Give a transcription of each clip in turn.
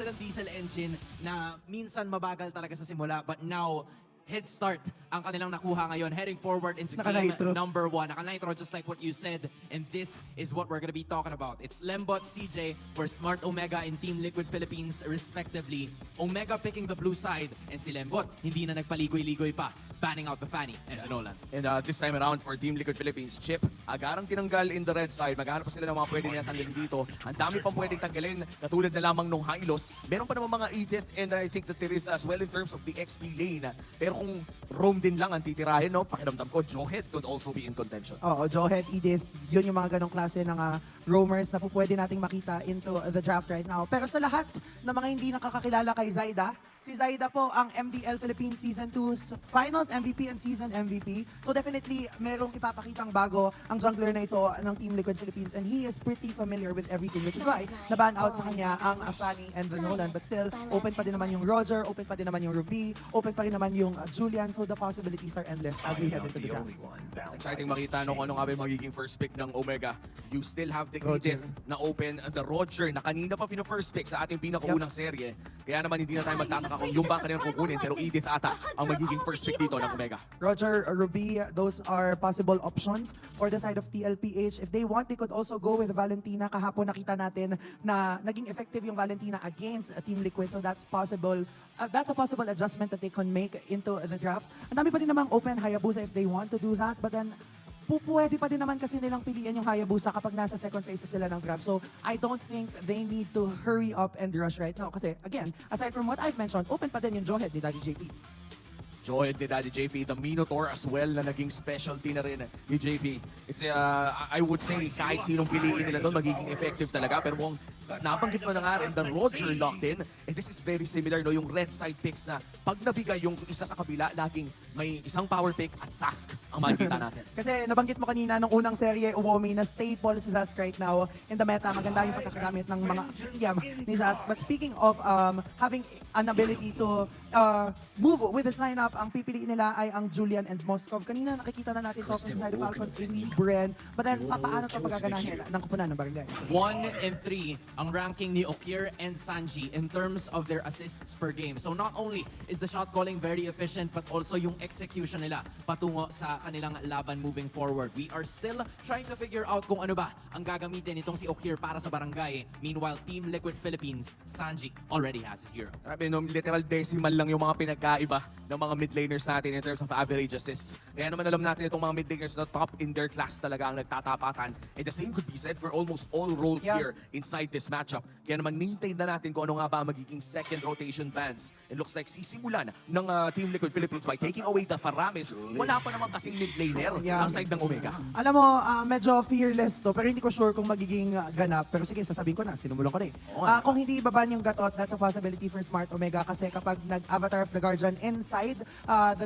ng diesel engine na minsan mabagal talaga sa simula, but now, head start ang kanilang nakuha ngayon, heading forward into game Naka-nitro. number 1. Naka-nitro, just like what you said, and this is what we're gonna be talking about. It's Lembot, CJ for Smart Omega and Team Liquid Philippines, respectively. Omega picking the blue side, and si Lembot, hindi na nagpaligoy-ligoy pa, banning out the Fanny and the Nolan. And this time around for Team Liquid Philippines, Chip, agarang tinanggal in the red side. Maghanap pa sila ng mga pwede niya tanggalin dito. Ang dami pang pwedeng tanggalin, katulad na lamang nung Hylos. Meron pa naman mga Edith, and I think that there is as well in terms of the XP lane. Pero kung roam din lang ang titirahin, no, pakiramdam ko, Joehead could also be in contention. Oo, Joehead, Edith, yun yung mga ganong klase ng roamers na po pwede nating makita into the draft right now. Pero sa lahat ng mga hindi nakakakilala kay Zyda, si Zyda po ang MDL Philippines Season 2's Finals MVP and Season MVP. So definitely, merong ipapakitang bago ang jungler na ito ng Team Liquid Philippines, and he is pretty familiar with everything, which is why naban out sa kanya ang Fanny and the Nolan. But still, open pa din naman yung Roger, open pa din naman yung Ruby, open pa rin naman yung Julian. So the possibilities are endless as we head into the draft. Exciting makita nung ano nga ba yung magiging first pick ng Omega. You still have the Roger. Edith na open, the Roger na kanina pa first pick sa ating pinakaunang serye. Kaya naman hindi na tayo magtataka kung yung ba kanilang kukunin, pero Edith ata ang magiging first pick dito ng Omega. Roger, Ruby, those are possible options for the side of TLPH. If they want, they could also go with Valentina. Kahapon nakita natin na naging effective yung Valentina against Team Liquid, so that's possible. That's a possible adjustment that they can make into the draft. Ang dami pa din namang open Hayabusa if they want to do that, but then pwede pa din naman kasi nilang piliin yung Hayabusa kapag nasa second phase sila ng draft. So I don't think they need to hurry up and rush right now. Kasi again, aside from what I've mentioned, open pa din yung Joehead ni Daddy JP. Joehead ni Daddy JP, the Minotaur as well na naging specialty na rin ni JP. It's, I would say, kahit sinong piliin nila doon, magiging effective talaga. Pero kung nabanggit mo na nga rin, the Roger locked in, and this is very similar, no, yung red side picks na pag nabigay yung isa sa kabila, laging may isang power pick at Sask ang makikita natin. Kasi nabanggit mo kanina nung unang serye, Uwomi, na staple si Sask right now in the meta. Maganda yung pagkakagamit ng mga item ni Sask. But speaking of having an ability to move with this lineup, ang pipiliin nila ay ang Julian and Moskov. Kanina nakikita na natin to from the side of Falcons, Amy, Bren. But then, paano ito pagaganahin ng kupunan ng barangay? 1 and 3 ang ranking ni Okir and Sanji in terms of their assists per game. So not only is the shot calling very efficient, but also yung execution nila patungo sa kanilang laban moving forward. We are still trying to figure out kung ano ba ang gagamitin nitong si Okir para sa barangay. Meanwhile, Team Liquid Philippines, Sanji already has his hero. Grabe, no, literal decimal lang yung mga pinagkaiba ng mga mid laners natin in terms of average assists. Kaya naman alam natin itong mga mid laners na top in their class talaga ang nagtatapatan. And the same could be said for almost all roles here inside this matchup. Kaya naman nintay na natin kung ano nga ba magiging second rotation bans. It looks like sisimulan ng Team Liquid Philippines by taking away the Faramis. Wala pa naman kasing mid laner ang side ng Omega. Alam mo, medyo fearless to, pero hindi ko sure kung magiging ganap. Pero sige, sasabihin ko na, sinumulong ko na eh. Kung hindi ibaban yung gatot, that's a possibility for Smart Omega kasi kapag nag-Avatar of the Guardian inside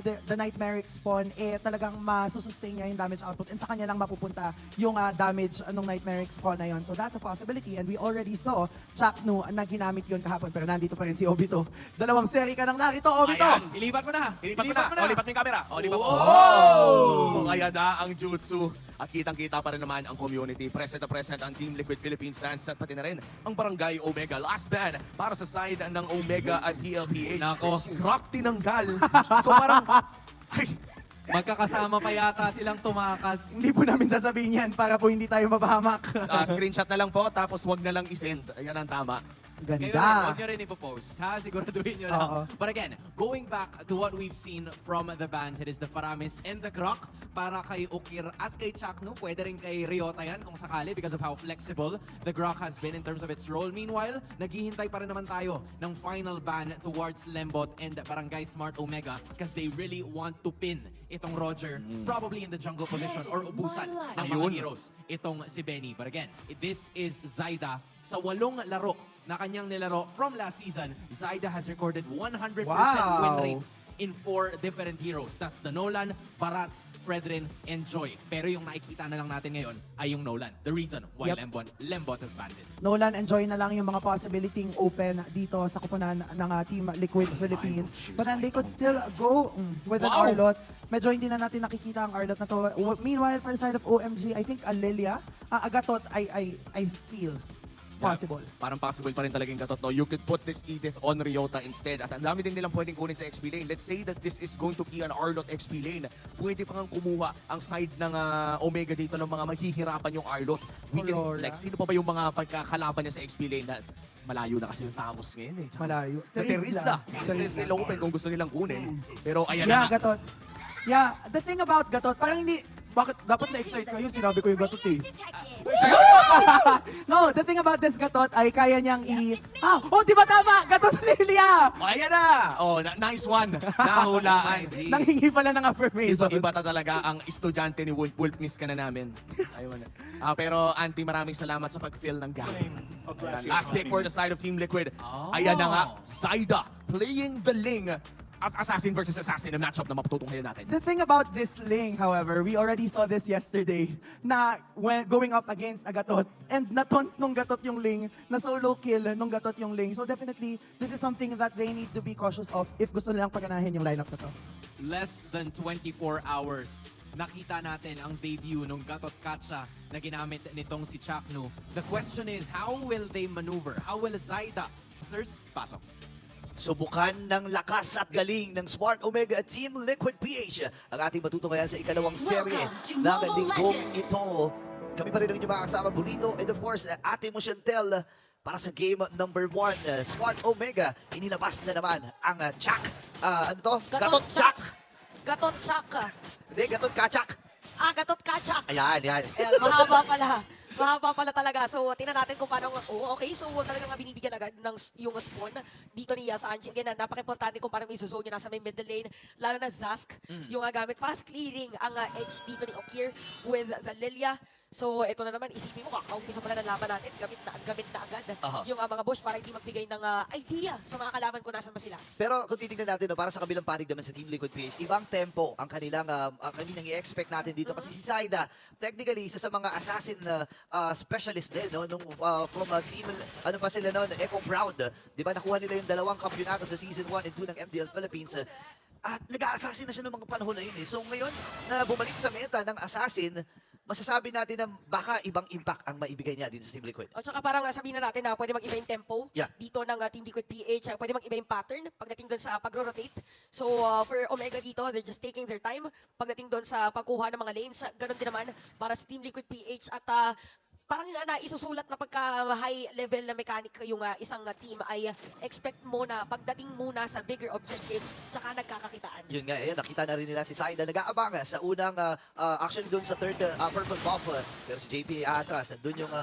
the Nightmaric spawn, eh talagang masusustain niya yung damage output and sa kanya lang mapupunta yung damage ng Nightmaric spawn na yun. So that's a possibility, and we already saw Chaknu na ginamit yun kahapon, pero nandito pa rin si Obito. Dalawang seri ka nang narito, Obito! Ayan, ilipat mo na! Ilipat mo na! Lipat mo yung camera! Lipat mo! Oh! Kaya na ang jutsu. At kitang-kita pa rin naman ang community. Present na present ang Team Liquid Philippines fans at pati na rin ang Barangay Omega. Last ban para sa side ng Omega at TLPH. Nako. Rock tinanggal. So parang, ay, Magkakasama pa yata silang tumakas. Hindi po namin sasabihin yan para po hindi tayo mapahamak. screenshot na lang po tapos wag na lang isend. Ayan ang tama. Kayo rin, Ganda. huwag nyo rin ipopost, ha? Siguraduhin nyo lang. Oo. But again, going back to what we've seen from the bands, it is the Faramis and the Grok para kay Okir at kay Chaknu. Pwede rin kay Ryota yan kung sakali because of how flexible the Grok has been in terms of its role. Meanwhile, naghihintay pa rin naman tayo ng final ban towards Lembot and Barangay Smart Omega because they really want to pin itong Roger, probably in the jungle position or ubusan ng mga heroes, itong si Benny. But again, this is Zyda sa 8 laro na kanyang nilaro from last season. Zyda has recorded 100% win rates in 4 different heroes. That's the Nolan, Barats, Fredrin, and Joy. Pero yung nakikita na lang natin ngayon ay yung Nolan. The reason why Lembot has banned it. Nolan, enjoy na lang yung mga possibility open dito sa kupunan ng Team Liquid Philippines. But then they could still go with an Arlot. Medyo hindi na natin nakikita ang Arlot na to. Meanwhile, for the side of OMG, I think Lilia, Agatot, I feel possible. Parang possible pa rin talagang Gatot, no? You could put this Edith on Ryota instead. At ang dami din nilang pwedeng kunin sa XP lane. Let's say that this is going to be an Arlot XP lane. Pwede pa kang kumuha ang side ng Omega dito ng mga maghihirapan yung Arlot. Aurora. Like, sino pa ba yung mga pagkakalaban niya sa XP lane na malayo na kasi yung Tamos ngayon eh. Malayo. Terisla. Is nila open kung gusto nilang kunin. Pero ayan Yeah, na nga. Gatot. Yeah, the thing about Gatot, parang hindi, bakit dapat na-excite kayo? Sinabi ko yung Gatot eh. No, the thing about this Gatot ay kaya niyang oh, di ba tama? Gatot Lilia! Oh, ayan na! Oh, nice one. Nahulaan. Nanghingi pala ng affirmation. Iba talaga ang estudyante ni Wolf. Wolf, miss ka na namin. Ayun. Pero Auntie, maraming salamat sa pag-fill ng gap. Ayan, last pick for the side of Team Liquid. Ayan na nga, Zaida playing the Ling at Assassin versus Assassin, ang matchup na mapututunghayan natin. The thing about this Ling, however, we already saw this yesterday, na when going up against a Gatot, and nataunt nung Gatot yung Ling, na solo kill nung Gatot yung Ling. So definitely, this is something that they need to be cautious of if gusto nilang paganahin yung lineup na to. Less than 24 hours, nakita natin ang debut ng Gatot Kacha na ginamit nitong si Chaknu. The question is, how will they maneuver? How will Zaida? Masters, pasok. Subukan ng lakas at galing ng Smart Omega at Team Liquid PH ang ating matutunghayan sa ikalawang serye Welcome to ng Mobile linggong Legends. ito. Kami pa rin ang inyong mga kasama, Burrito, and of course, Ate mo Chantel para sa game number 1. Smart Omega, inilabas na naman ang Chak. Ano to? Gatot Chak. Gatot Chak. Hindi, Gatot Kachak. Gatot Kachak. Ayan, yan. Mahaba pala. Mahaba pala talaga. So, tingnan natin kung paano. Okay. So, talagang binibigyan agad ng yung spawn dito ni Sanji. Again, napaka-importante kung paano i-zone niya nasa may middle lane. Lalo na Zask, yung gamit fast clearing ang edge dito ni Okir with the Lilia. So, ito na naman, isipin mo, kakaumpisa pala ng laban natin, gamit na agad yung mga bush para hindi magbigay ng idea sa mga kalaban kung nasan ba sila. Pero kung titignan natin, no, para sa kabilang panig naman sa Team Liquid PH, ibang tempo ang kanilang i-expect natin dito. Kasi si Zaida, technically, isa sa mga assassin specialist din, no, nung, from team, ano pa sila noon, Echo Proud. Di ba, nakuha nila yung 2 kampyonato sa Season 1 and 2 ng MDL Philippines. At nag-a-assassin na siya noong mga panahon na yun. So ngayon, na bumalik sa meta ng assassin, masasabi natin na baka ibang impact ang maibigay niya dito sa Team Liquid. O tsaka parang sabihin na natin na pwede mag-iba yung tempo Yeah. dito ng Team Liquid PH. Pwede mag-iba yung pattern pagdating doon sa pag-rotate. So for Omega dito, they're just taking their time. Pagdating doon sa pagkuha ng mga lanes, ganun din naman para sa Team Liquid PH. At parang naisusulat na pagka-high level na mechanic yung isang team ay expect mo na pagdating muna sa bigger objective tsaka nagkakakitaan. Yun nga, nakita na rin nila si Zaida nag-aabang sa unang action doon sa third purple buff. Pero si JP atras, doon yung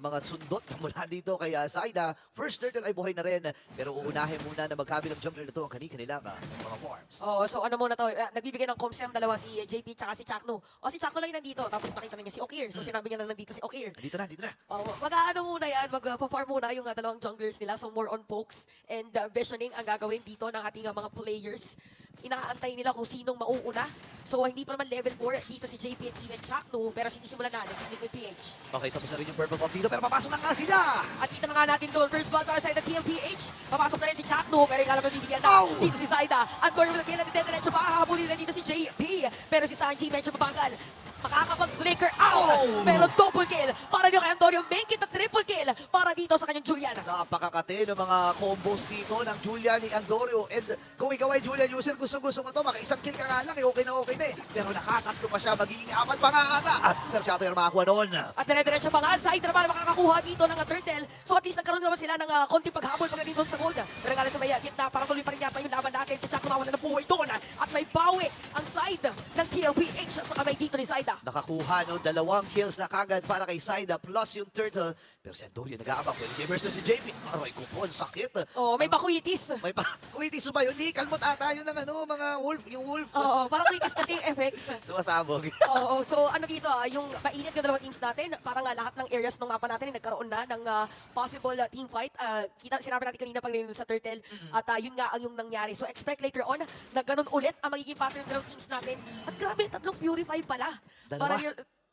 mga sundot mula dito kay Zaida. First turtle ay buhay na rin, pero uunahin muna na magkabilang jungler na to ang kanilang mga farms. Oh, so ano muna to, nagbibigay ng comms yung dalawa si JP tsaka si Chakno. O si Chakno lang yung nandito, tapos nakita na niya si Okir. So sinabi niya na nandito si Okir. Dito na, dito na. Oh, mag-aano muna yan, mag-perform muna yung dalawang junglers nila. So more on pokes and visioning ang gagawin dito ng ating mga players. Inaantay nila kung sinong mauuna. So hindi pa naman level 4 dito si JP at even Chakno, pero sinisimulan na ng Liquid PH. Okay, tapos na rin yung purple buff dito, pero papasok na nga sila! At dito na nga natin doon, first blood para sa side ng TMPH. Papasok na rin si Chakno, pero yung alam na bibigyan na Ow! dito si Zaida. At Gordon with the kill, at diretso pa, hahabulin na dito si JP. Pero si Sanji medyo mabagal. Makakapag-flicker out! Pero double kill para dito kay Antonio. Make it a triple kill para dito sa kanyang Julian. Napakakate ng mga combos dito ng Julian ni Andorio. And kung ikaw ay Julian user, gusto mo to, maka-isang kill ka nga lang, okay na eh. Pero nakatatlo pa siya, magiging 4 pa nga ata. Pero siya ito yung makakuha doon. At dire-diretso pa nga, Zaida naman makakakuha dito ng turtle. So at least nagkaroon naman sila ng konting paghabol pagdating doon sa gold. Pero nga sa may gitna, parang tuloy pa rin yata yung laban natin. Si Chakno mawala ng buhay doon. At may bawi ang side ng TLPH sa kamay dito ni Zaida. Nakakuha no, 2 kills na kagad para kay Zaida plus yung turtle. Pero si Andorio nag-aabang. Pwede kay versus si JP. Aray ko po, ang sakit. Oh, may bakuitis. May pa, wait, iso ba yun? Hindi, kalmot ata yun ng mga wolf. Yung wolf. Oo, parang quickest kasi yung effects. Sumasabog. Oo, so ano dito, yung mainit yung dalawang teams natin, parang lahat ng areas ng mapa natin ay nagkaroon na ng possible team fight. Sinabi natin kanina pag sa turtle, at yun nga ang yung nangyari. So expect later on na ganun ulit ang magiging pattern ng dalawang teams natin. At grabe, 3 Purify pala. Dalawa?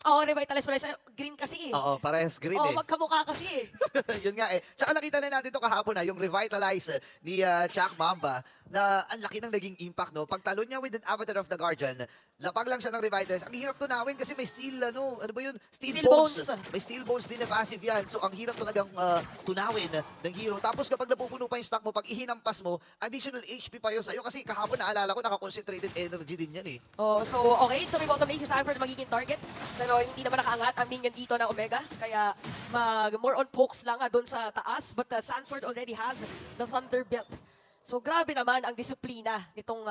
Revitalize pala. Green kasi eh. Oo, parehas green Oo, eh. magkamukha kasi eh. Yun nga eh. Tsaka nakita na natin to kahapon na yung revitalize ni Chak Mamba. na ang laki ng naging impact, no? Pagtalo niya with an Avatar of the Guardian, lapag lang siya ng Revitalize. Ang hirap tunawin kasi may steel, ano ba yun? Steel Steel bones. bones. May steel bones din na passive yan. So, ang hirap talagang tunawin ng hero. Tapos kapag napupuno pa yung stock mo, pag ihinampas mo, additional HP pa yun sa'yo. Kasi kahapon naalala ko, naka-concentrated energy din yan eh. Oh, so okay, so may bottom lane si Sanford magiging target. Pero hindi naman nakaangat ang minion dito ng Omega. Kaya more on pokes lang doon sa taas. But Sanford already has the Thunder Belt. So grabe naman ang disiplina nitong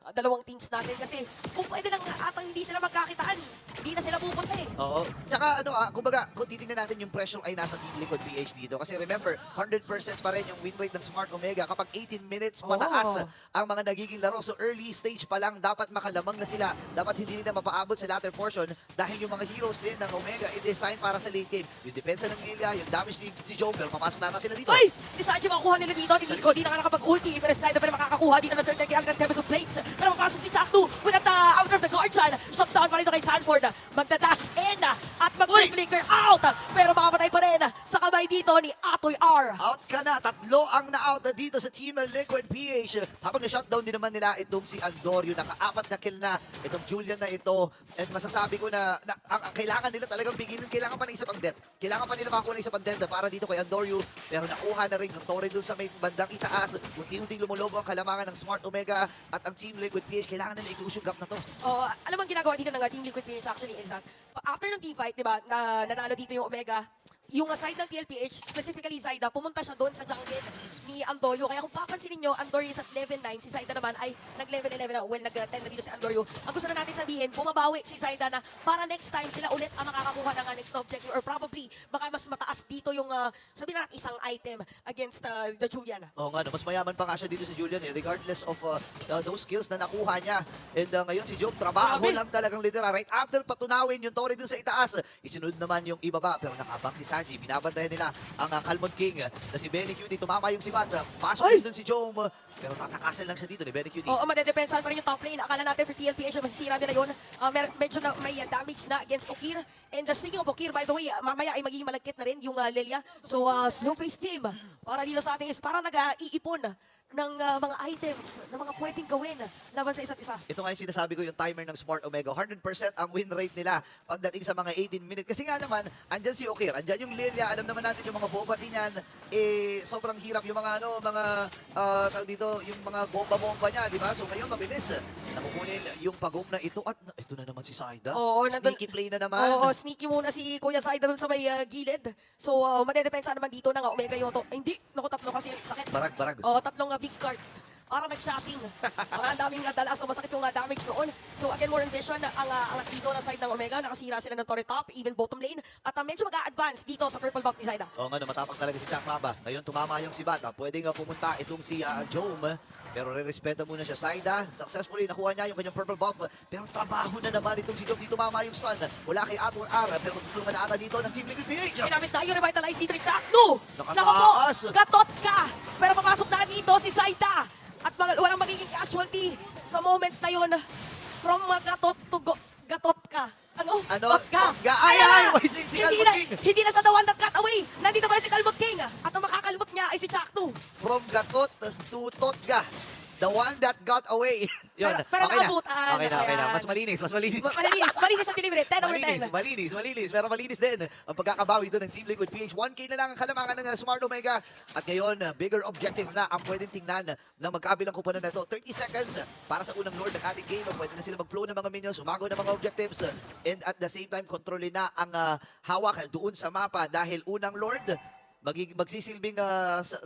dalawang teams natin. Kasi kung pwede lang atang hindi sila magkakitaan, hindi na sila pupunta eh. Oo. Tsaka kumbaga, kung titingnan natin yung pressure ay nasa Team Liquid PH dito. Kasi remember, 100% pa rin yung win rate ng Smart Omega kapag 18 minutes pataas ang mga nagiging laro. So early stage pa lang, dapat makalamang na sila. Dapat hindi nila mapaabot sa latter portion dahil yung mga heroes din ng Omega i-design para sa late game. Yung depensa ng Lilia, yung damage ni Joker, papasok na sila dito. Ay! Si Sanji makukuha nila dito. likod. Hindi na nakakapag-ulti. Pero si Saida pa rin makakakuha dito ng third deck. Ang Tempest of Plates. Pero mapasok si Chaktu with the out of the Guardian. Shutdown pa rin kay Sanford. Magda-dash in at mag-flicker out. Pero makapatay pa rin sa kamay dito ni Atoy R. Out ka na. Tatlo ang na-out na dito sa Team Liquid PH. Habang na-shutdown din naman nila itong si Andorio. Naka-apat na kill na itong Julian na ito. And masasabi ko na ang kailangan nila talagang biginin. Kailangan pa ng isa pang death. Kailangan pa nila makakuha ng isa pang death para dito kay Andorio. Pero nakuha na rin yung Torre dun sa may bandang itaas. Unti-unting lumulobo ang kalamangan ng Smart Omega at ang Team Liquid PH. Kailangan nila i-close yung gap na to. Oh, alam ang ginagawa dito ng Team Liquid PH actually is that after ng team fight, 'di ba, na nanalo dito yung Omega, yung side ng TLPH, specifically Zaida, pumunta siya doon sa jungle ni Andorio. Kaya kung papansinin nyo, Andorio is at level 9, si Zaida naman ay nag-level 11 na. Well, nag-10 na dito si Andorio. Ang gusto na natin sabihin, bumabawi si Zaida na para next time sila ulit ang makakakuha ng next objective or probably baka mas mataas dito yung, sabihin natin, isang item against the Julian. Oo nga, no, mas mayaman pa nga siya dito si Julian regardless of those skills na nakuha niya. And ngayon si Job, trabaho Grabe. lang talagang literal. Right after patunawin yung Torre dun sa itaas, isunod naman yung ibaba. Pero nakabang si Sanji, binabantayan nila ang Calmon King na si Benny Cutie. Tumama yung si Bat, pasok din dun si Jom. Pero tatakasan lang siya dito ni Benny Cutie. Oo, madedepensahan pa rin yung top lane. Akala natin for TLPH, masisira nila yun. Medyo na, may damage na against Okir. And speaking of Okir, by the way, mamaya ay magiging malagkit na rin yung Lilia. So, slow-paced game. Para dito sa ating is parang nag-iipon ng mga items na mga pwedeng gawin laban sa isa't isa. Ito nga yung sinasabi ko, yung timer ng Smart Omega. 100% ang win rate nila pagdating sa mga 18 minutes. Kasi nga naman, andyan si Okir, andyan yung Lilia. Alam naman natin yung mga boba din yan. Sobrang hirap yung mga tawag dito, yung mga bomba-bomba niya, di ba? So ngayon, mabilis. Nakukunin yung pagong na ito. At ito na naman si Saida. Oo, Sneaky play na naman. Oo, sneaky muna si Kuya Saida dun sa may gilid. So, madedepensa naman dito ng Omega yung to. Hindi, naku, tatlo kasi sakit. Barag-barag. Oo, tatlong big cards para mag-shopping. Ang daming dala, so masakit yung damage noon. So again, more on vision, ang dito na side ng Omega, nakasira sila ng Torre top, even bottom lane, at medyo mag-a-advance dito sa purple buff ni Zaida. Oo nga, matapang talaga si Jack Mamba. Ngayon tumama yung si Bata. Pwedeng pumunta itong si Jome. Pero re-respeto muna siya. Saida, successfully nakuha niya yung kanyang purple buff. Pero trabaho na naman itong si Jome. Dito tumama yung stun. Wala kay Ator R. Pero tutulungan na ata dito ng Team Liquid PH. Ginamit na yung revitalize dito ni Chakno. Nakataas. Gatot ka! Pero papasok na dito si Zaida. At walang magiging casualty sa moment na yun. From gatot to gatot ka. Ano? Tot ka. Ay, Si Calvin King. Hindi na sa the one that got away. Nandito pala si Calvin King. At ang makakalmot niya ay si Chakno. From Gatot to Totga. The one that got away. Yun. Pero Okay na. nakabutan. Okay na. Kaya- Mas malinis. Malinis ang delivery. 10 over 10. Malinis. Pero malinis din ang pagkakabawi doon ng Team Liquid PH. 1K na lang ang kalamangan ng Smart Omega. At ngayon, bigger objective na ang pwedeng tingnan ng magkabilang kupunan na ito. 30 seconds para sa unang Lord ng ating game. Pwede na sila mag-flow ng mga minions, umago ng mga objectives. And at the same time, kontrolin na ang hawak doon sa mapa dahil unang Lord, magsisilbing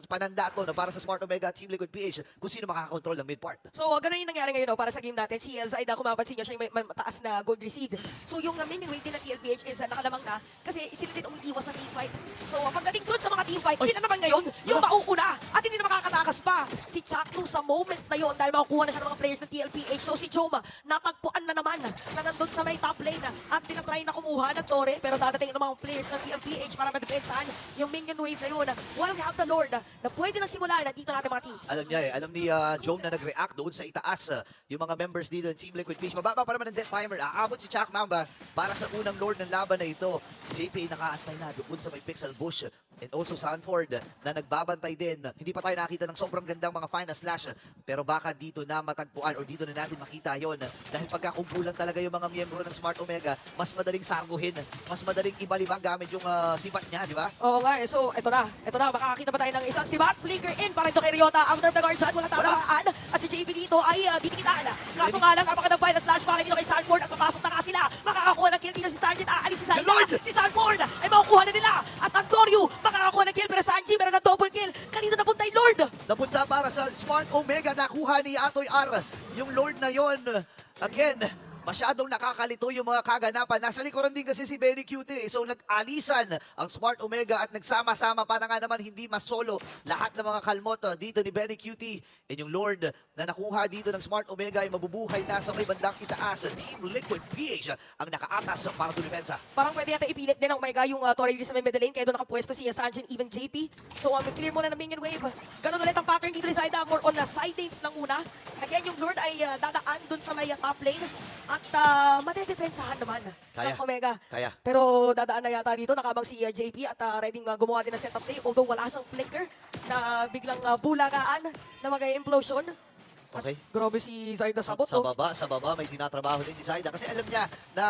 pananda to na para sa Smart Omega at Team Liquid PH kung sino makakakontrol ng mid part. So, ganun yung nangyari ngayon para sa game natin. Si Zaida, kung mapansin nyo, siya yung may mataas na gold received. So, yung main weight din ng TLPH is nakalamang na kasi sila din umiiwas sa team fight. So, pagdating doon sa mga team fight, sila naman ngayon yung mauuna at hindi na makakatakas pa. Si Chakno sa moment na yun dahil makukuha na siya ng mga players ng TLPH. So, si Joma, natagpuan na naman na nandun sa may top lane at tinatry na kumuha ng Torre pero dadating ng mga players ng TLPH para madepensahan yung minion wave na yun. While we have the Lord na pwede na simulan na dito natin mga teams. Alam niya alam ni Jome na nag-react doon sa itaas. Yung mga members dito ng Team Liquid PH. Mababa pa naman ang death timer. Aabot si Chuck Mamba para sa unang Lord ng laban na ito. JP nakaantay na doon sa may pixel bush. and also Sanford na nagbabantay din. Hindi pa tayo nakita ng sobrang gandang mga final slash, pero baka dito na matagpuan or dito na natin makita yon. Dahil pagkakumpulan talaga yung mga miyembro ng Smart Omega, mas madaling sarguhin, mas madaling ibalibang gamit yung sibat niya, di ba? Oo nga, so ito na, makakakita ba tayo ng isang sibat, flicker in para ito kay Ryota, after the guard shot, wala tamaan, at si JB dito ay dinikitaan. Kaso nga lang, napakadang final slash para dito kay Sanford, at papasok na nga sila, makakakuha ng kill dito si Sargent, aalis si Saida, si Sanford, ay makukuha na nila, at ang Doryu, makakakuha ng kill, pero Sanji, meron ng double kill, kanina napunta yung Lord. Napunta para sa Smart Omega, nakuha ni Atoy R yung Lord na yon. Again, masyadong nakakalito yung mga kaganapan. Nasa likuran din kasi si Benny Cutie. So nag-alisan ang Smart Omega at nagsama-sama para nga naman hindi mas solo lahat ng mga kalmot dito ni Benny Cutie. And yung Lord na nakuha dito ng Smart Omega ay mabubuhay na sa may bandang itaas. Team Liquid PH ang nakaatas para dumipensa. Parang pwede yata ipilit din ng Omega yung Torre sa may middle lane, kaya doon nakapwesto si Sanjin, even JP. So clear muna ng minion wave. Ganun ulit ang pattern dito ni Saida, more on the side lanes lang muna. Again, yung Lord ay dadaan doon sa may top lane. At madedepensahan naman Kaya. ng Omega. Kaya. Pero dadaan na yata dito, nakabang si JP at ready gumawa din ng setup play. Although wala siyang flicker na biglang bulagaan na mag-implosion. Okay. Grabe si Zaida Sabot. Sa baba, may tinatrabaho din si Zaida. Kasi alam niya na,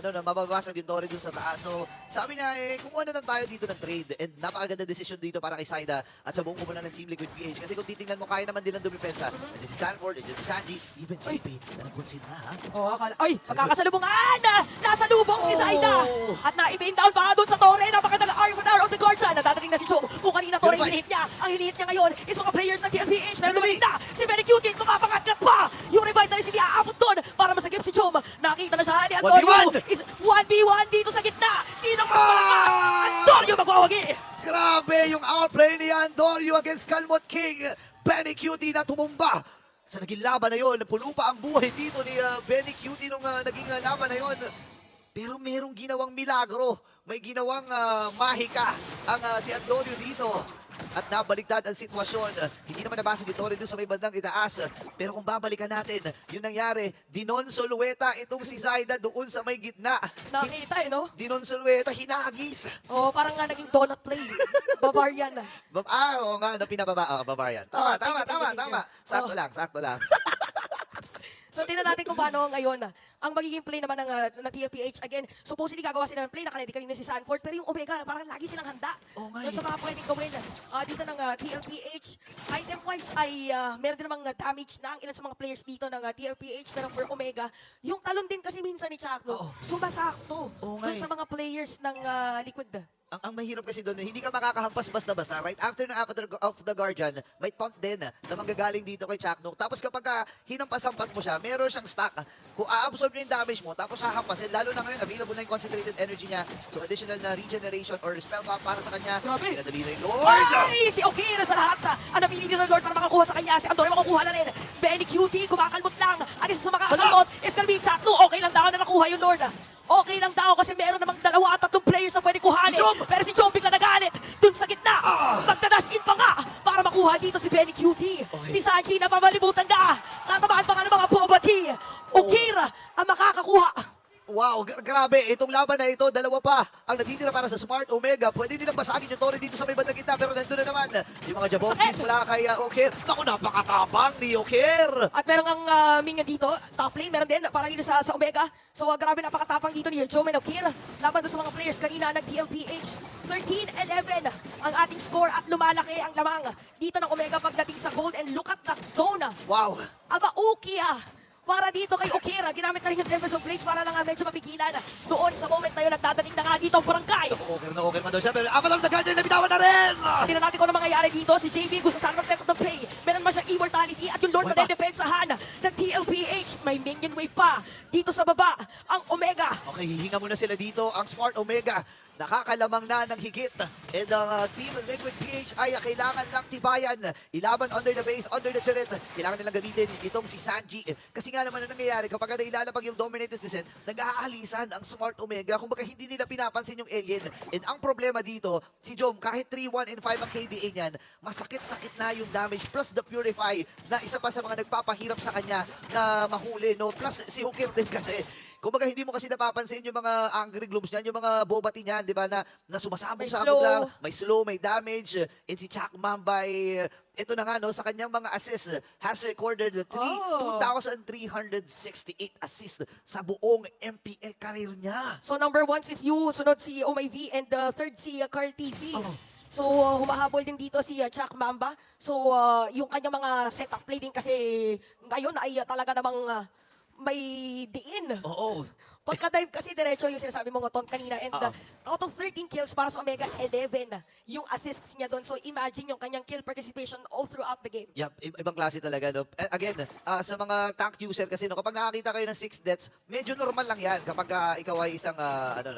na mababasag yung Dory dun sa taas. So, sabi niya, kumuha na lang tayo dito ng trade. And napakaganda decision dito para kay Zaida at sa buong kumunan ng Team Liquid PH. Kasi kung titingnan mo, kaya naman din ang dumipensa. Nandiyan si Sanford, nandiyan si Sanji, even JP, nag-concede na, ha? Oh, akala. Ay, magkakasalubungan! Nasa lubong si Zaida! Oh! At na-ibin down pa doon sa Torre. Napakagandang arm of the guard siya. Nadadating na si Chong. Kung kanina Torre Purify. hinihit niya. Ang hinihit niya ngayon is mga players ng TLPH. Pero dumating na si Benny Cutie. Mapapangatkat pa! Yung revitalize hindi aabot doon para masagip si Chom. Nakita na siya ni Antonio. 1v1! Is 1v1 dito sa gitna. Sino mas malakas? Antonio magwawagi! Grabe yung outplay ni Andorio against Calmot King. Benny Cutie na tumumba sa naging laban na yon. Puno pa ang buhay dito ni Benny Cutie nung naging laban na yon. Pero merong ginawang milagro. May ginawang mahika ang si Antonio dito. At nabaligtad ang sitwasyon. Hindi naman nabasag yung Torre doon sa may bandang itaas. Pero kung babalikan natin, yung nangyari, dinonsolueta itong si Zaida doon sa may gitna. Nakita no? Dinonsolueta, hinagis. Oh, parang nga naging donut play. Bavarian. Oo nga, na pinababa. Bavarian. Tama, thank you. tama. Sakto lang, sakto lang. So, tingnan natin kung paano ngayon ang magiging play naman ng TLPH. Again, supposedly gagawa sila ng play, nakaledi kanina si Sanford, pero yung Omega, parang lagi silang handa. Oo nga Doon sa mga pwedeng gawin dito ng TLPH. Item-wise ay meron din namang damage na ang ilan sa mga players dito ng TLPH, pero for Omega, yung talon din kasi minsan ni Chaklo, sumasakto Oo nga doon sa mga players ng Liquid. Ang mahirap kasi doon, hindi ka makakahampas basta-basta. Right after of the Guardian, may taunt din na manggagaling dito kay Chaknok. Tapos kapag hinampas-hampas mo siya, meron siyang stack. Kung a-absorb niya yung damage mo, tapos hahampasin, lalo na ngayon, available na yung concentrated energy niya. So additional na regeneration or spell pa para sa kanya. Grabe. Pinadali na yung Lord! Ay! Si Okira sa lahat. Ang napili ng Lord para makakuha sa kanya. Si Andore makukuha na rin. Benny Cutie, kumakalmot lang. Ang isa sa makakalmot is gonna be Chaklo. Okay lang daw na nakuha yung Lord. Okay lang daw kasi meron namang 2 at 3 players na pwede kuhanin. Pero si Chom bigla nagalit dun sa gitna. Magdadash in pa nga para makuha dito si Benny Cutie. Si Sanji na pamalibutan na. Tatamaan pa nga ng mga Bobati. Okira ang makakakuha. Wow, grabe. Itong laban na ito, 2 pa ang natitira para sa Smart Omega. Pwede nilang basagin yung Torre dito sa may bandang gitna, pero nandun na naman yung mga Jabongkis mula kay Okir. Naku, napakatabang ni Okir! At meron ang minion dito, top lane, meron din para dito sa Omega. So grabe napakatapang dito ni Joe Menokir. Laban doon sa mga players kanina ng TLPH. 13-11 ang ating score at lumalaki ang lamang dito ng Omega pagdating sa gold, and look at that zone. Wow! Aba, Ukia! Para dito kay Okira, ginamit na rin yung Tempest of Blades para lang medyo mapigilan. Doon sa moment na yun, nagdadating na nga dito ang barangay. Okay man daw siya, pero Avatar of the Guardian, nabitawan na rin! Tingnan natin kung ano mangyayari dito. Si JB gusto sana mag-set up ng play. Meron man siyang immortality at yung Lord na depensahan ng TLPH. May minion wave pa dito sa baba. Ang Omega. Okay, hihinga muna sila dito. Ang Smart Omega, nakakalamang na ng higit. And ang Team Liquid PH ay kailangan lang tibayan. Ilaban under the base, under the turret. Kailangan nilang gamitin itong si Sanji. Kasi nga naman ang nangyayari, kapag nailalapag yung Dominator's Descent, nag-aalisan ang Smart Omega. Kung baka hindi nila pinapansin yung alien. And ang problema dito, si Jom, kahit 3-1 and 5 ang KDA niyan, masakit-sakit na yung damage. Plus the Purify, na isa pa sa mga nagpapahirap sa kanya na mahuli. No? Plus si Hukir din kasi. Kumbaga hindi mo kasi napapansin yung mga angry glooms niyan, yung mga bobati niyan, di ba, na May sumasabog-sabog slow. lang, may slow, may damage, and si Chak Mambay, ito na nga, no, sa kanyang mga assists, has recorded Oh. 2,368 assists sa buong MPL career niya. So number 1 si Few, sunod si OMIV, and third si Carl TC. Oh. So humahabol din dito si Chak Mamba. So yung kanyang mga setup play din kasi ngayon ay talaga namang may diin. Oo. Pagka-dive kasi diretso yung sinasabi mo Ngoton kanina, and out of 13 kills para sa Omega, 11 yung assists niya doon. So imagine yung kanyang kill participation all throughout the game. Yep, ibang klase talaga, no? Again, sa mga tank user kasi, no, kapag nakakita kayo ng 6 deaths, medyo normal lang yan kapag ikaw ay isang,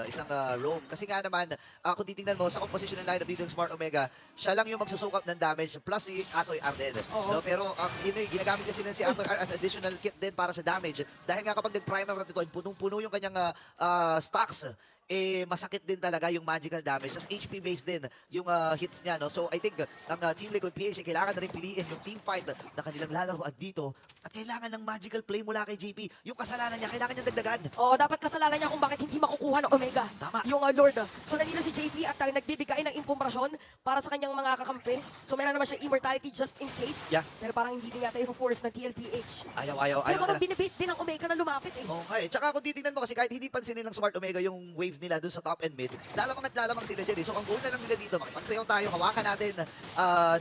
isang roam. Kasi nga naman, kung titingnan mo sa composition ng lineup dito ng Smart Omega, siya lang yung magsusukap ng damage, plus si Atoy Arden. Oo. No? Pero yun yung ginagamit kasi ng si Atoy as additional kit din para sa damage. Dahil nga kapag nag-primer natin ito, punong-puno yung kanyang stocks, masakit din talaga yung magical damage. Just HP based din yung hits niya, no? So I think ang Team Liquid PH kailangan na rin piliin yung team fight na kanilang lalaroan dito at kailangan ng magical play mula kay JP. Yung kasalanan niya, kailangan niya dagdagan. Oo, dapat kasalanan niya kung bakit hindi makukuha ng Omega Tama. yung Lord. So nandito si JP at nagbibigay ng impormasyon para sa kanyang mga kakampi. So meron naman siya immortality just in case. Yeah. Pero parang hindi din yata i-force ng TLPH. Ayaw Pero na. parang binibait din ng Omega na lumapit eh. Okay, tsaka kung titingnan mo kasi kahit hindi pansinin ng Smart Omega yung wave nila dun sa top and mid, lalamang at lalamang sila dyan eh. So ang goal na lang nila dito, makipagsayaw tayo, hawakan natin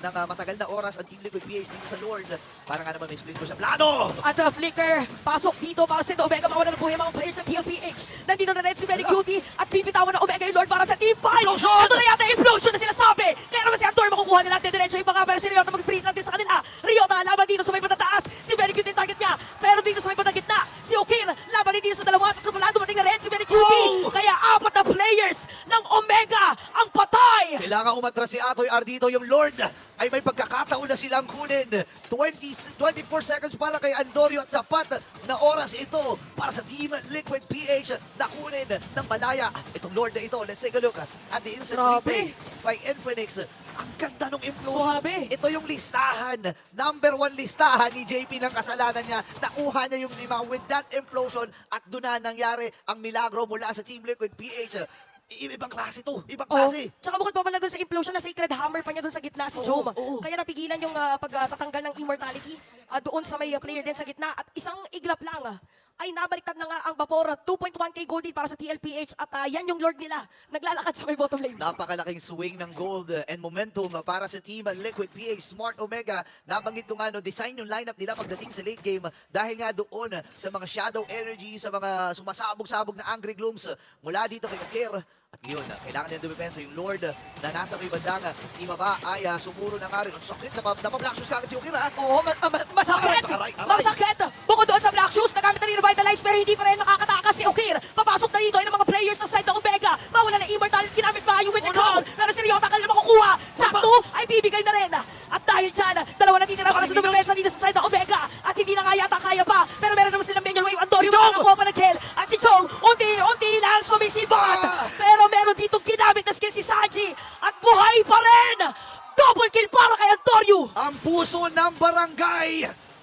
ng matagal na oras ang Team Liquid PH dito sa Lord. Para nga naman may split push sa plano! At Flicker, pasok dito para sa Omega, mawala na po yung mga players ng TLPH. Nandito na rin si Very Cutie at pipitawan ng Omega yung Lord para sa Team Fight. Implosion! Ito na yata yung implosion na sinasabi. Kaya naman si Andor makukuha nila natin diretso yung mga pero si Ryota mag-free natin sa kanila. Ryota laban dito sa may patataas. Si Very Cutie yung target niya. Pero dito sa may patang gitna, si Okir laban din dito sa dalawa. At kumala dumating na rin si Very Cutie. Kaya apat na players ng Omega ang patay. Kailangan umatras si Atoy Ardito, yung Lord ay may pagkakataon na silang kunin. 24 seconds para kay Andorio at sapat na oras ito para sa Team Liquid PH na kunin ng malaya. Itong Lord na ito, let's take a look at the instant Grabe. replay by Infinix. Ang ganda ng implosion. Suwabe. Ito yung listahan. Number 1 listahan ni JP ng kasalanan niya. Nakuha niya yung 5 with that implosion at doon na nangyari ang milagro mula sa Team Liquid PH. Ibang klase to. Ibang Oh, klase. tsaka bukod pa pala dun sa implosion na Sacred Hammer pa niya dun sa gitna si Jome. oo. Kaya napigilan yung pagtatanggal ng immortality doon sa may player din sa gitna. At isang iglap lang ay nabaliktad na nga ang Vapor. 2.1k gold din para sa TLPH at yan yung Lord nila. Naglalakad sa may bottom lane. Napakalaking swing ng gold and momentum para sa Team Liquid PH Smart Omega. Nabanggit ko nga, no, design yung lineup nila pagdating sa late game dahil nga doon sa mga shadow energy, sa mga sumasabog-sabog na angry glooms mula dito kay Kakir. At ngayon, kailangan niya dumipensa yung Lord na nasa may bandang ibaba ay sumuro na nga rin. Ang sakit, napablack shoes kagad si Ukir, ha? Oo, masakit! Aray, aray. Masakit! Bukod doon sa Black Shoes, nagamit na rin Revitalize pero hindi pa rin makakatakas si Okir. Papasok na dito ay ng mga players ng side ng Omega. Mawala na Immortality, ginamit pa yung with the crown. Pero si Ryota kanila makukuha. Sakto ay bibigay na rin. At dahil dyan, dalawa na titira para sa dumipensa dito sa side ng Omega. At hindi na nga yata kaya pa. Pero meron naman silang minion wave. Andorio makakuha pa ng kill. At si Chong, unti-unti lang sumisibat. Pero meron dito ginamit na skill si Sanji. At buhay pa rin. Double kill para kay Andorio. Ang puso ng barangay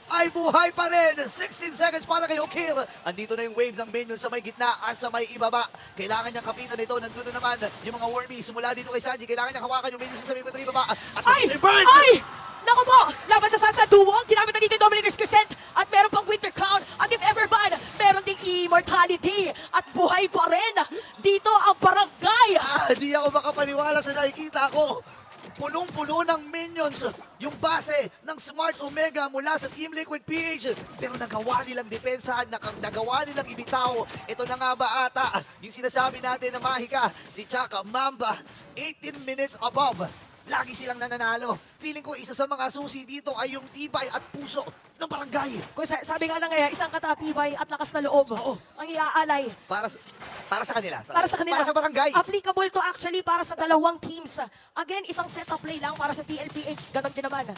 ay buhay pa rin. 16 seconds para kay Okir. Andito na yung wave ng minion sa may gitna at sa may ibaba. Kailangan niyang kapitan ito. Nandun na naman yung mga wormies mula dito kay Sanji. Kailangan niya hawakan yung minions sa may ibaba. At Ay! burn! Ay! Naku po! Laban sa Sansa Duo. Ginamit na dito yung Dominator's Crescent. At meron pang Winter Crown. At if ever ban, meron ding Immortality. At buhay pa rin. Dito ang barangay. Di ako makapaniwala sa nakikita ko. Punong-puno ng minions yung base ng Smart Omega mula sa Team Liquid PH. Pero nagawa nilang depensahan, nagawa nilang ibitaw. Ito na nga ba ata yung sinasabi natin na mahika ni Chaka Mamba. 18 minutes above. Lagi silang nananalo. Feeling ko isa sa mga susi dito ay yung tibay at puso ng barangay. Kung sabi nga na ngayon, isang katatibay at lakas na loob Oo. ang iaalay Para sa kanila. para sa kanila. Para sa barangay. Applicable to actually para sa dalawang teams. Again, isang setup play lang para sa TLPH. Ganon din naman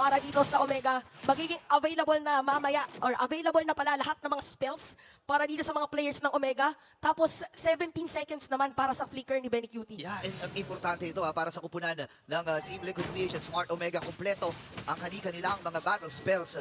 para dito sa Omega. Magiging available na mamaya, or available na pala lahat ng mga spells para dito sa mga players ng Omega. Tapos 17 seconds naman para sa flicker ni Benny Cutie. Yeah, and ang importante ito para sa kupunan ng Team Liquid PH at Smart Omega, kompleto ang kanilang mga battle spells,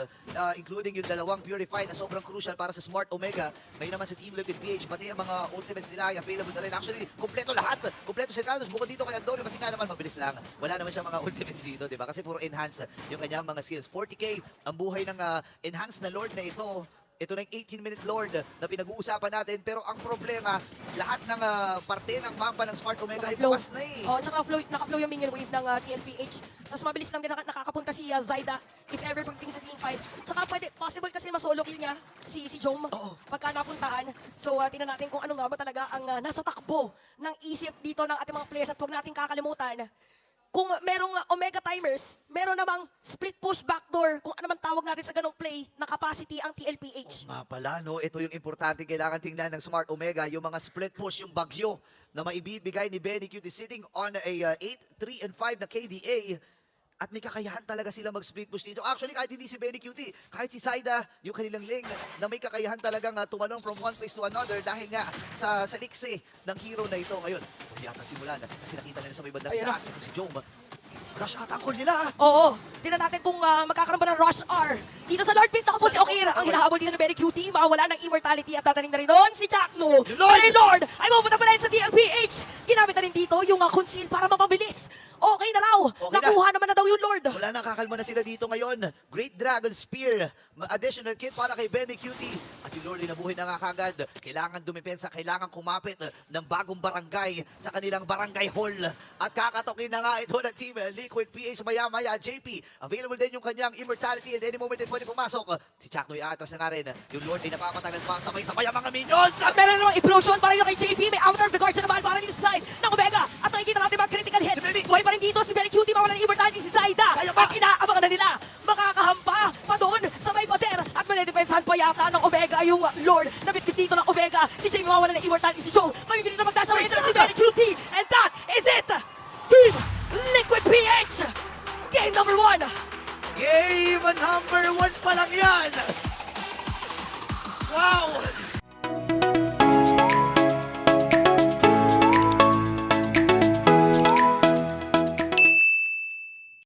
including yung dalawang Purify na sobrang crucial para sa Smart Omega. May naman sa Team Liquid PH, pati ang mga ultimates nila ay available na rin. Actually, kompleto lahat. Kompleto si Carlos. Bukod dito kay Antonio kasi nga naman mabilis lang. Wala naman siya mga ultimates dito, di ba? Kasi puro enhance yung kanyang mga skills. 40k ang buhay ng enhanced na Lord na ito. Ito na yung 18-minute Lord na pinag-uusapan natin. Pero ang problema, lahat ng parte ng mapa ng Smart Omega ay Naka-flow. bukas na eh. Oh, tsaka naka-flow yung minion wave ng TLPH. Tapos mabilis lang din nakakapunta si Zyda if ever pagdating sa team fight. Tsaka possible kasi masolo kill niya si Jom pagka napuntahan. So tingnan natin kung ano nga ba talaga ang nasa takbo ng isip dito ng ating mga players. At huwag natin kakalimutan, kung merong Omega timers, meron namang split push backdoor, kung ano man tawag natin sa ganong play na capacity ang TLPH. Nga pala, no? Ito yung importante kailangan tingnan ng Smart Omega, yung mga split push, yung bagyo na maibibigay ni Benny Cutie sitting on a 8, 3, and 5 na KDA. At may kakayahan talaga sila mag-split push dito. Actually, kahit hindi si Benny Cutie, kahit si Zyda, yung kanilang link, na may kakayahan talagang tumalong from one place to another dahil nga sa liksi ng hero na ito. Ngayon, yata simulan kasi nakita nila sa may bandang Ayun na. taas si Jom. Rush ata ang call nila. Oo, tingnan natin kung magkakaroon ba ng rush R. Dito sa Lord Pit, ako po si Okir. Ang hinahabol dito ng Benny Cutie, mawala ng immortality at tataning na rin doon si Jackno. Lord! Pero Lord ay mapunta pa rin sa TLPH. Ginamit na rin dito yung conceal para mapabilis. Okay na raw. Okay na. Nakuha naman na daw yung Lord. Wala nang kakalma na sila dito ngayon. Great Dragon Spear. Additional kit para kay Benny Cutie. At yung Lord ay nabuhay na nga kagad. Kailangan dumipensa, kailangan kumapit ng bagong barangay sa kanilang barangay hall. At kakatokin na nga ito ng Team Liquid PH maya-maya. JP, available din yung kanyang immortality and any moment din pwede pumasok. Si Chaknoy atras na nga rin. Yung Lord ay napapatagal pa sabay-sabay ang mga minions. At meron namang implosion para yung kay JP. May outer of the guard siya naman para dito sa side ng Omega. At nakikita natin mga critical hits. Si Benny. Buhay pa rin dito si Benny Cutie. Mawala ng immortality si Zyda. Kaya pa. At inaabangan na nila. Makakahampa pa doon sa may pader. At manidepensahan pa yata ng Omega yung Lord na bitbit dito ng Omega. Si JP mawala ng immortality. Si Joe mamibili na magdash away si Benny Cutie. And that is it. Team Liquid PH. Game number 1. Game number 1 pa lang yan. Wow!